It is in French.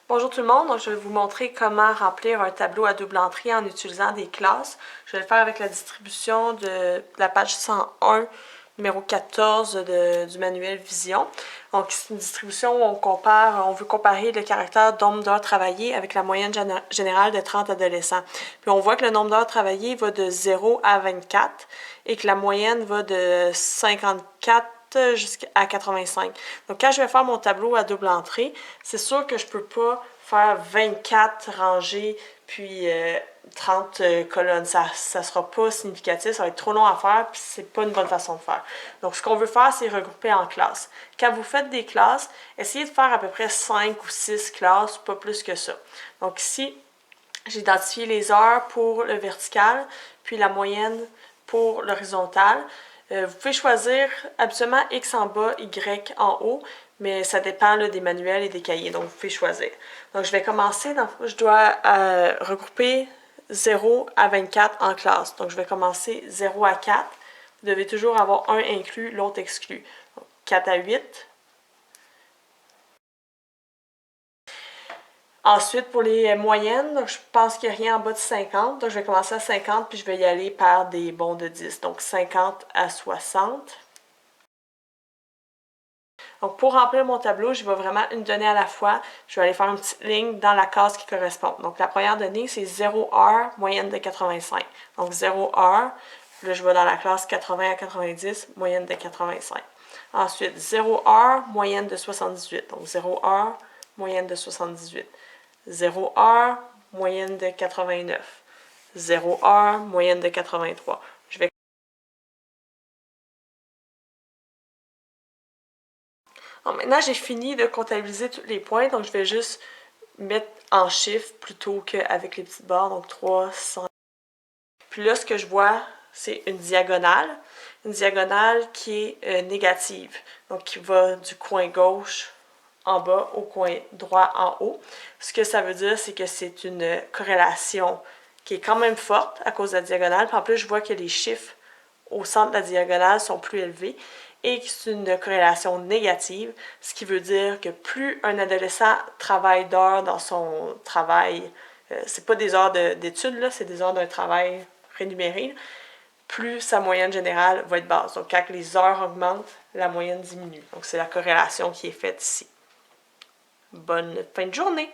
Bonjour tout le monde, donc je vais vous montrer comment remplir un tableau à double entrée en utilisant des classes. Je vais le faire avec la distribution de la page 101, numéro 14 du manuel Vision. Donc c'est une distribution où on veut comparer le caractère nombre d'heures travaillées avec la moyenne générale de 30 adolescents. Puis on voit que le nombre d'heures travaillées va de 0 à 24 et que la moyenne va de 54 jusqu'à 85. Donc quand je vais faire mon tableau à double entrée, c'est sûr que je peux pas faire 24 rangées puis 30 colonnes. Ça sera pas significatif, ça va être trop long à faire puis c'est pas une bonne façon de faire. Donc ce qu'on veut faire, c'est regrouper en classes. Quand vous faites des classes, essayez de faire à peu près 5 ou 6 classes, pas plus que ça. Donc ici, j'ai identifié les heures pour le vertical, puis la moyenne pour l'horizontal. Vous pouvez choisir absolument X en bas, Y en haut, mais ça dépend là, des manuels et des cahiers, donc vous pouvez choisir. Donc je vais commencer, je dois regrouper 0 à 24 en classe. Donc je vais commencer 0 à 4. Vous devez toujours avoir un inclus, l'autre exclu. Donc, 4 à 8. Ensuite, pour les moyennes, donc je pense qu'il n'y a rien en bas de 50. Donc, je vais commencer à 50, puis je vais y aller par des bons de 10. Donc, 50 à 60. Donc, pour remplir mon tableau, je vais vraiment une donnée à la fois. Je vais aller faire une petite ligne dans la case qui correspond. Donc, la première donnée, c'est 0 heure, moyenne de 85. Donc, 0 heure. Là, je vais dans la classe 80 à 90, moyenne de 85. Ensuite, 0 heure, moyenne de 78. Donc, 0 heure, moyenne de 78. 0 heure, moyenne de 89. 0 heure, moyenne de 83. Donc maintenant, j'ai fini de comptabiliser tous les points, donc je vais juste mettre en chiffres plutôt qu'avec les petites barres, donc 300. Puis là, ce que je vois, c'est une diagonale qui est négative, donc qui va du coin gauche en bas au coin droit en haut. Ce que ça veut dire, c'est que c'est une corrélation qui est quand même forte à cause de la diagonale. Puis en plus, je vois que les chiffres au centre de la diagonale sont plus élevés et que c'est une corrélation négative, ce qui veut dire que plus un adolescent travaille d'heures dans son travail, c'est pas des heures d'études, là, c'est des heures d'un travail rémunéré, plus sa moyenne générale va être basse. Donc quand les heures augmentent, la moyenne diminue. Donc c'est la corrélation qui est faite ici. Bonne fin de journée!